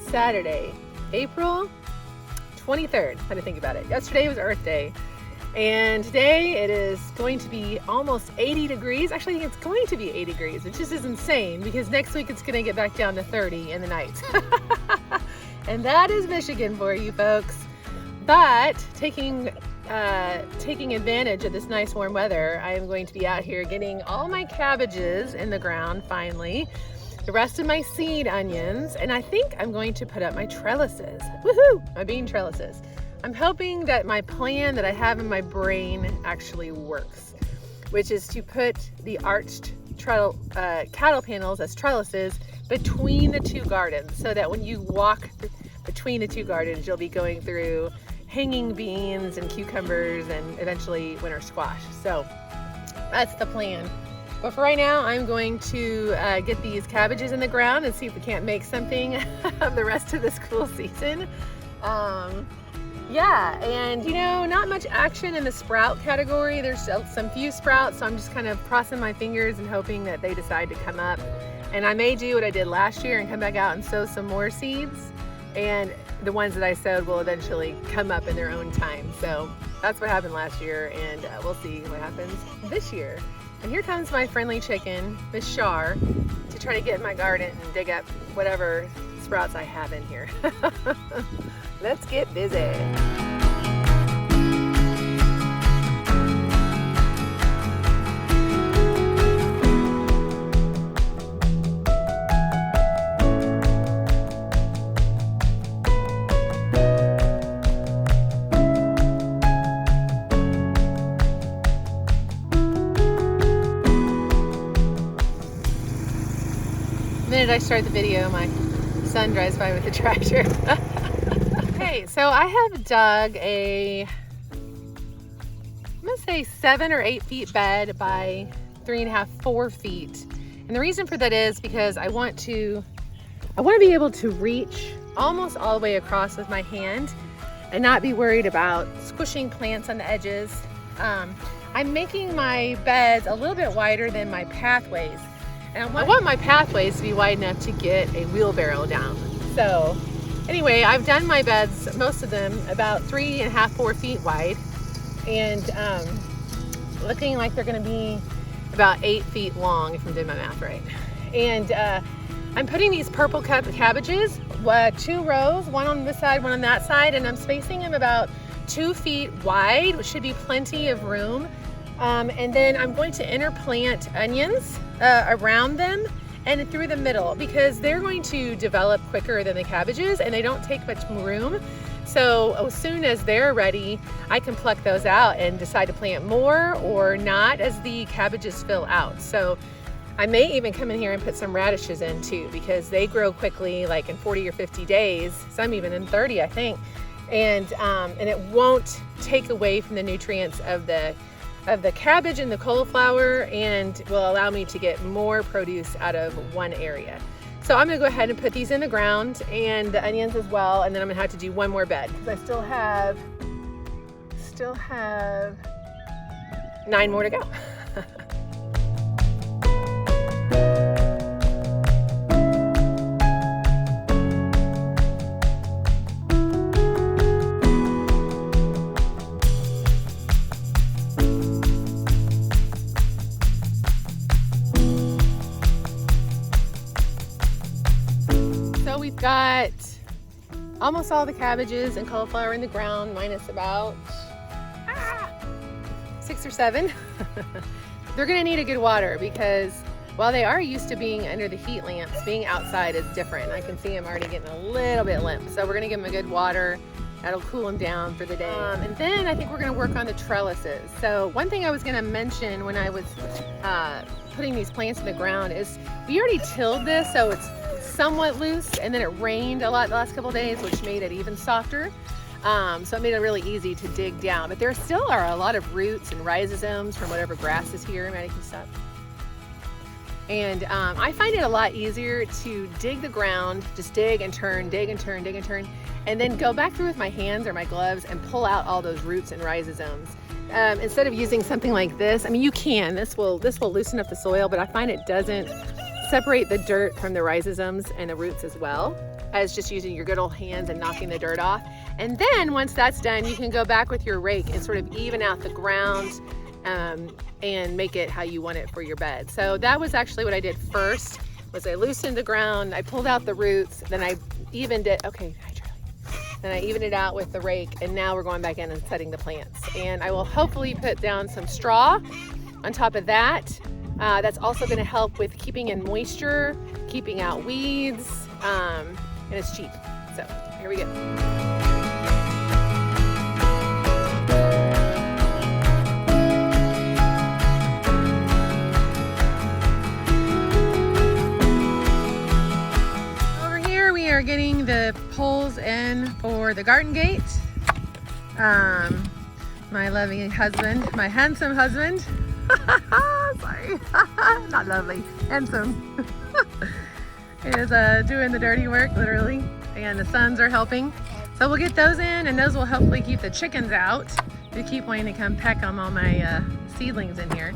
Saturday, April 23rd. How to think about it. Yesterday was Earth Day. And today it is going to be almost 80 degrees. Actually, I think it's going to be 80 degrees, which just is insane because next week it's going to get back down to 30 in the night. And that is Michigan for you folks. But taking advantage of this nice warm weather, I am going to be out here getting all my cabbages in the ground finally, the rest of my seed onions, and I think I'm going to put up my trellises. Woohoo! My bean trellises. I'm hoping that my plan that I have in my brain actually works, which is to put the arched cattle panels as trellises between the two gardens, so that when you walk between the two gardens, you'll be going through hanging beans and cucumbers and eventually winter squash. So that's the plan. But for right now, I'm going to get these cabbages in the ground and see if we can't make something of the rest of this cool season. Yeah, and you know, not much action in the sprout category. There's some few sprouts, so I'm just kind of crossing my fingers and hoping that they decide to come up. And I may do what I did last year and come back out and sow some more seeds, and the ones that I sowed will eventually come up in their own time. So that's what happened last year, and we'll see what happens this year. And here comes my friendly chicken, Miss Shar, to try to get in my garden and dig up whatever sprouts I have in here. Let's get busy. The minute I start the video, my son drives by with a tractor. Okay, so I have dug I'm gonna say 7 or 8 feet bed by 3.5, 4 feet. And the reason for that is because I want to be able to reach almost all the way across with my hand and not be worried about squishing plants on the edges. I'm making my beds a little bit wider than my pathways. And I want my pathways to be wide enough to get a wheelbarrow down. So anyway, I've done my beds, most of them, about 3.5, 4 feet wide, and looking like they're gonna be about 8 feet long, if I'm doing my math right. And I'm putting these purple cabbages, 2 rows, one on this side, one on that side, and I'm spacing them about 2 feet wide, which should be plenty of room. And then I'm going to interplant onions around them and through the middle, because they're going to develop quicker than the cabbages and they don't take much room. So as soon as they're ready, I can pluck those out and decide to plant more or not as the cabbages fill out. So I may even come in here and put some radishes in too, because they grow quickly, like in 40 or 50 days, some even in 30, I think. And it won't take away from the nutrients of the cabbage and the cauliflower, and will allow me to get more produce out of one area. So I'm gonna go ahead and put these in the ground, and the onions as well, and then I'm gonna have to do one more bed because I still have 9 more to go. We've got almost all the cabbages and cauliflower in the ground, minus about 6 or 7. They're gonna need a good water because while they are used to being under the heat lamps, being outside is different. I can see them already getting a little bit limp. So we're gonna give them a good water. That'll cool them down for the day. And then I think we're gonna work on the trellises. So one thing I was gonna mention when I was putting these plants in the ground is we already tilled this, so it's somewhat loose, and then it rained a lot the last couple of days, which made it even softer. So it made it really easy to dig down. But there still are a lot of roots and rhizomes from whatever grass is here. Maddie, can you stop? And I find it a lot easier to dig the ground, just dig and turn, dig and turn, dig and turn, and then go back through with my hands or my gloves and pull out all those roots and rhizomes. Instead of using something like this, I mean, you can, this will loosen up the soil, but I find it doesn't separate the dirt from the rhizomes and the roots as well. as just using your good old hands and knocking the dirt off. And then once that's done, you can go back with your rake and sort of even out the ground and make it how you want it for your bed. So that was actually what I did first, was I loosened the ground, I pulled out the roots, then I evened it. Okay, hi Charlie. Then I evened it out with the rake, and now we're going back in and setting the plants. And I will hopefully put down some straw on top of that. That's also going to help with keeping in moisture, keeping out weeds, and it's cheap. So here we go. Over here we are getting the poles in for the garden gate. My loving husband, my handsome husband, sorry, not lovely, handsome, is doing the dirty work, literally, and the sons are helping. So we'll get those in, and those will hopefully keep the chickens out who keep wanting to come peck on all my seedlings in here.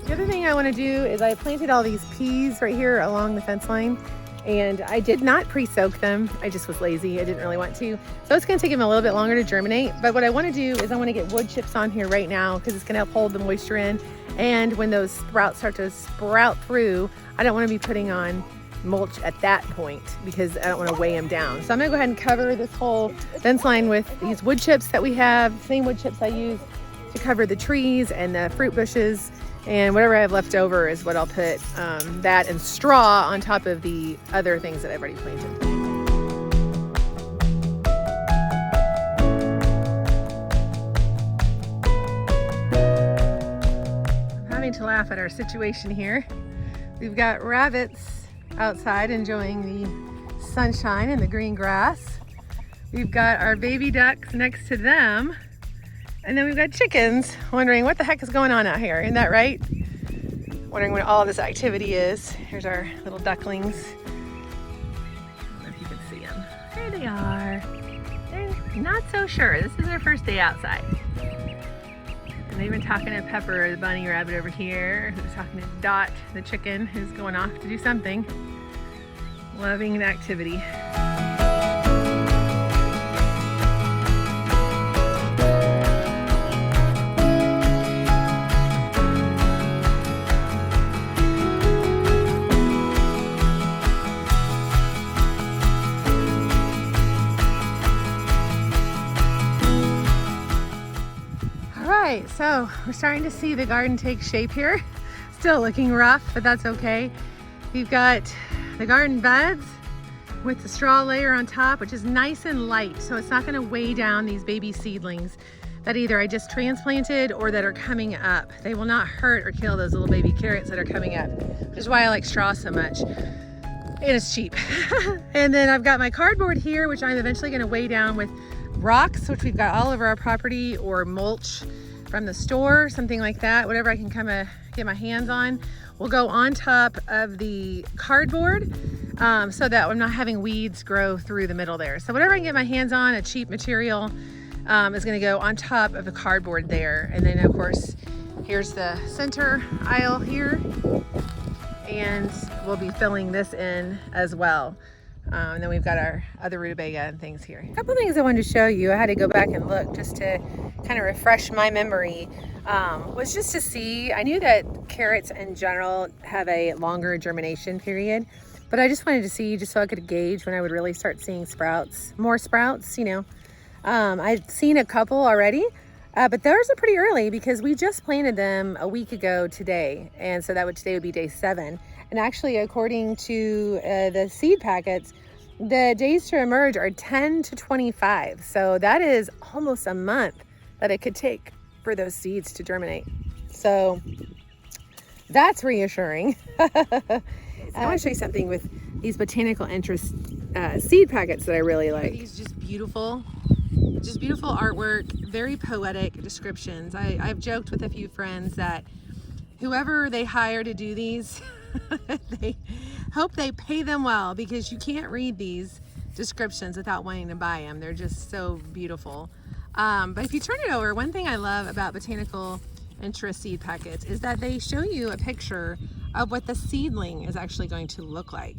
The other thing I want to do is I planted all these peas right here along the fence line, and I did not pre-soak them. I just was lazy. I didn't really want to. So it's going to take them a little bit longer to germinate. But what I want to do is I want to get wood chips on here right now because it's going to help hold the moisture in. And when those sprouts start to sprout through, I don't want to be putting on mulch at that point because I don't want to weigh them down. So I'm going to go ahead and cover this whole fence line with these wood chips that we have. Same wood chips I use to cover the trees and the fruit bushes. And whatever I have left over is what I'll put that and straw on top of the other things that I've already planted. I'm having to laugh at our situation here. We've got rabbits outside enjoying the sunshine and the green grass. We've got our baby ducks next to them. And then we've got chickens wondering what the heck is going on out here. Isn't that right? Wondering what all this activity is. Here's our little ducklings. I don't know if you can see them. There they are. They're not so sure. This is their first day outside. And they've been talking to Pepper, the bunny rabbit over here, who's talking to Dot, the chicken, who's going off to do something. Loving the activity. So we're starting to see the garden take shape here. Still looking rough, but that's okay. We've got the garden beds with the straw layer on top, which is nice and light, so it's not going to weigh down these baby seedlings that either I just transplanted or that are coming up. They will not hurt or kill those little baby carrots that are coming up, which is why I like straw so much. And it's cheap. And then I've got my cardboard here, which I'm eventually going to weigh down with rocks, which we've got all over our property, or mulch from the store, something like that. Whatever I can kind of get my hands on will go on top of the cardboard so that I'm not having weeds grow through the middle there. So whatever I can get my hands on, a cheap material, is going to go on top of the cardboard there. And then of course here's the center aisle here, and we'll be filling this in as well. And then we've got our other rutabaga and things here. A couple things I wanted to show you. I had to go back and look just to kind of refresh my memory. Was just to see, I knew that carrots in general have a longer germination period, but I just wanted to see just so I could gauge when I would really start seeing sprouts, more sprouts, you know. I've seen a couple already, but those are pretty early because we just planted them a week ago today. And so today would be day 7. And actually, according to the seed packets, the days to emerge are 10 to 25. So that is almost a month that it could take for those seeds to germinate. So that's reassuring. I want to show you something with these botanical interest seed packets that I really like. These just beautiful artwork, very poetic descriptions. I've joked with a few friends that whoever they hire to do these, they hope they pay them well, because you can't read these descriptions without wanting to buy them. They're just so beautiful. But if you turn it over, one thing I love about botanical interest seed packets is that they show you a picture of what the seedling is actually going to look like.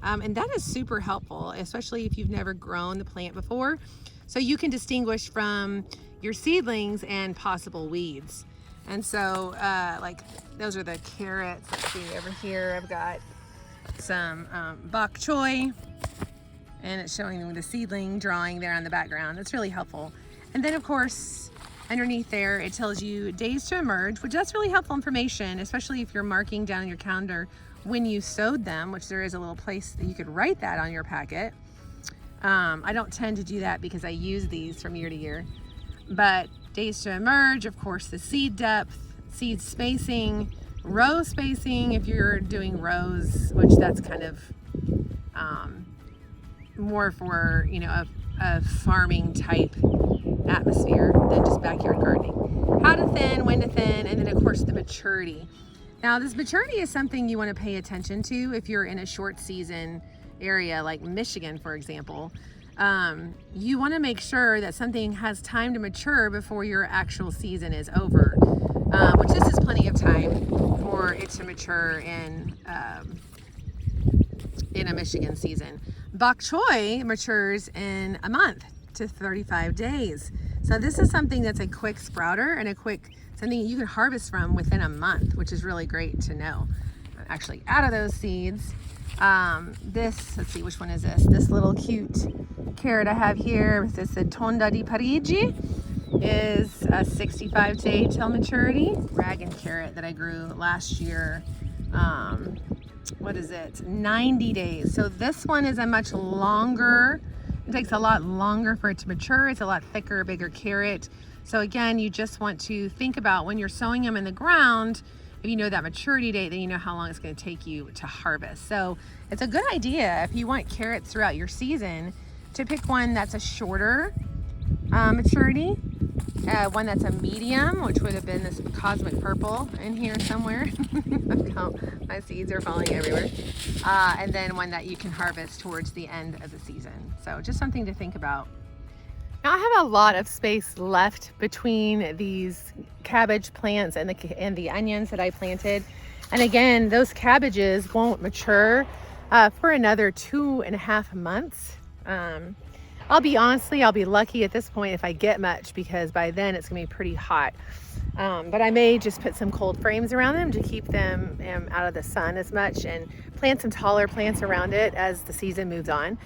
And that is super helpful, especially if you've never grown the plant before. So you can distinguish from your seedlings and possible weeds. And so like those are the carrots. Let's see, over here I've got some bok choy, and it's showing the seedling drawing there on the background. That's really helpful. And then of course, underneath there, it tells you days to emerge, which that's really helpful information, especially if you're marking down on your calendar when you sowed them, which there is a little place that you could write that on your packet. I don't tend to do that because I use these from year to year, but days to emerge, of course, the seed depth, seed spacing, row spacing, if you're doing rows, which that's kind of more for, you know, a farming type atmosphere than just backyard gardening. How to thin, when to thin, and then of course the maturity. Now this maturity is something you want to pay attention to if you're in a short season area like Michigan, for example. You want to make sure that something has time to mature before your actual season is over, which this is plenty of time for it to mature in a Michigan season. Bok choy matures in a month to 35 days. So this is something that's a quick sprouter and something you can harvest from within a month, which is really great to know. Actually, out of those seeds, let's see, which one is this? This little cute carrot I have here, this is Tonda di Parigi, is a 65 day till maturity. Dragon carrot that I grew last year, what is it? 90 days. So this one is a much longer, it takes a lot longer for it to mature. It's a lot thicker, bigger carrot. So again, you just want to think about when you're sowing them in the ground, if you know that maturity date, then you know how long it's going to take you to harvest. So it's a good idea if you want carrots throughout your season to pick one that's a shorter maturity, one that's a medium, which would have been this cosmic purple in here somewhere. My seeds are falling everywhere. And then one that you can harvest towards the end of the season. So just something to think about. Now I have a lot of space left between these cabbage plants and the onions that I planted. And again, those cabbages won't mature for another 2.5 months. I'll be lucky at this point if I get much, because by then it's gonna be pretty hot. But I may just put some cold frames around them to keep them out of the sun as much, and plant some taller plants around it as the season moves on.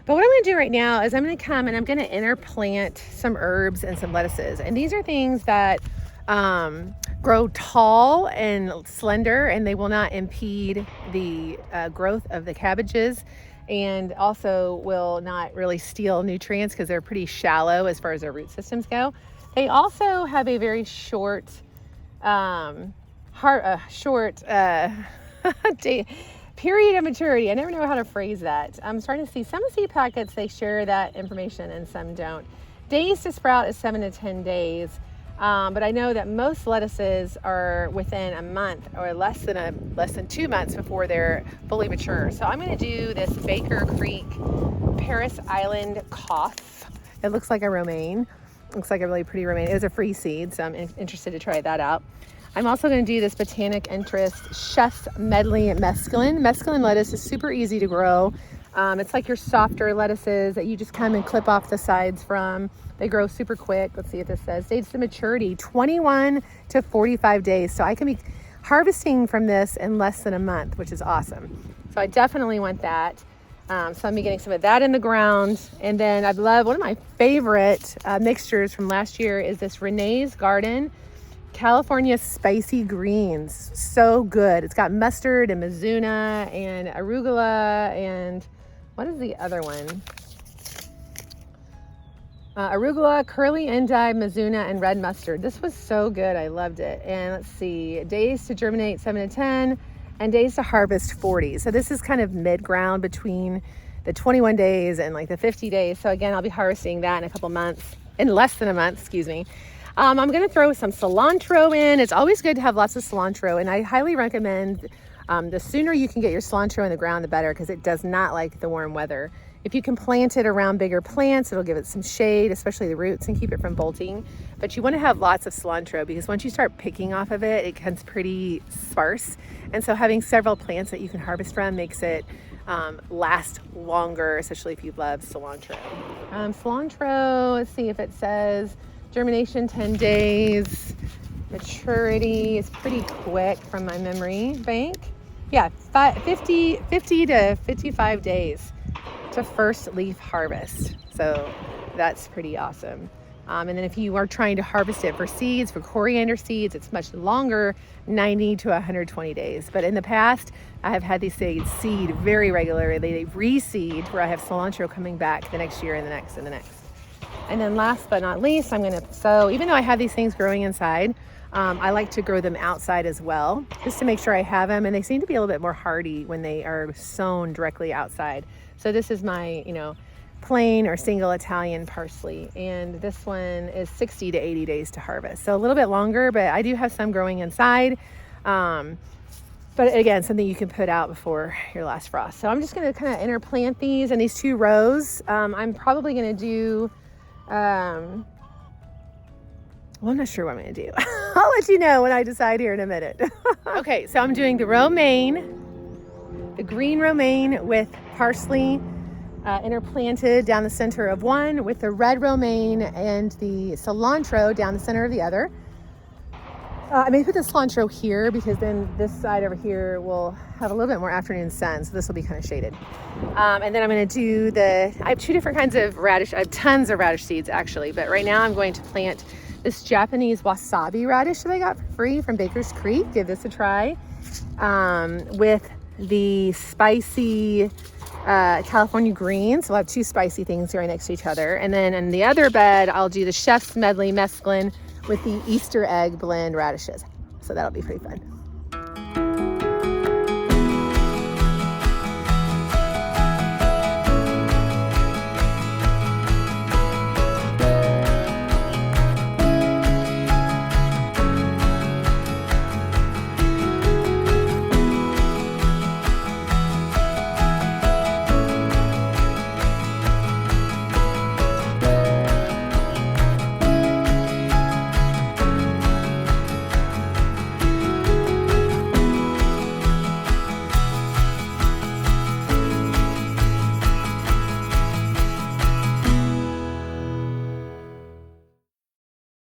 But what I'm going to do right now is I'm going to come and I'm going to interplant some herbs and some lettuces. And these are things that grow tall and slender, and they will not impede the growth of the cabbages, and also will not really steal nutrients because they're pretty shallow as far as their root systems go. They also have a very short period of maturity. I never know how to phrase that. I'm starting to see some seed packets, they share that information and some don't. Days to sprout is 7 to 10 days. But I know that most lettuces are within a month or less than 2 months before they're fully mature. So I'm going to do this Baker Creek Paris Island Cough. It looks like a romaine. Looks like a really pretty romaine. It was a free seed, so I'm interested to try that out. I'm also going to do this Botanic Interest Chef's Medley Mesclun. Mesclun lettuce is super easy to grow. It's like your softer lettuces that you just come and clip off the sides from. They grow super quick. Let's see what this says. Dates to maturity, 21 to 45 days. So I can be harvesting from this in less than a month, which is awesome. So I definitely want that. So I'm getting some of that in the ground. And then I love, one of my favorite mixtures from last year is this Renee's Garden California Spicy Greens. So good. It's got mustard and mizuna and arugula and what is the other one? Arugula, curly endive, mizuna, and red mustard. This was so good. I loved it. And let's see, days to germinate 7 to 10 and days to harvest 40. So this is kind of mid-ground between the 21 days and like the 50 days. So again, I'll be harvesting that in a couple months, in less than a month, excuse me. I'm going to throw some cilantro in. It's always good to have lots of cilantro, and I highly recommend the sooner you can get your cilantro in the ground, the better, because it does not like the warm weather. If you can plant it around bigger plants, it'll give it some shade, especially the roots, and keep it from bolting. But you want to have lots of cilantro, because once you start picking off of it, it becomes pretty sparse. And so having several plants that you can harvest from makes it last longer, especially if you love cilantro. Cilantro, let's see if it says germination 10 days. Maturity is pretty quick from my memory bank. Yeah, 50 to 55 days to first leaf harvest. So that's pretty awesome. And then if you are trying to harvest it for seeds, for coriander seeds, it's much longer, 90 to 120 days. But in the past, I have had these seeds seed very regularly. They reseed where I have cilantro coming back the next year and the next and the next. And then last but not least, I'm gonna sow, even though I have these things growing inside, I like to grow them outside as well, just to make sure I have them. And they seem to be a little bit more hardy when they are sown directly outside. So this is my, plain or single Italian parsley. And this one is 60 to 80 days to harvest. So a little bit longer, but I do have some growing inside. But again, something you can put out before your last frost. So I'm just gonna kind of interplant these in these 2 rows. I'm probably gonna do, well, I'm not sure what I'm gonna do. I'll let you know when I decide here in a minute. Okay, so I'm doing the romaine, the green romaine with parsley interplanted down the center of one, with the red romaine and the cilantro down the center of the other. I may put the cilantro here because then this side over here will have a little bit more afternoon sun, so this will be kind of shaded. And then I'm going to do I have 2 different kinds of radish. I have tons of radish seeds actually, but right now I'm going to plant this Japanese wasabi radish that I got for free from Baker's Creek. Give this a try. With the spicy California greens. We'll have 2 spicy things right next to each other. And then in the other bed, I'll do the Chef's Medley mesclun with the Easter egg blend radishes. So that'll be pretty fun.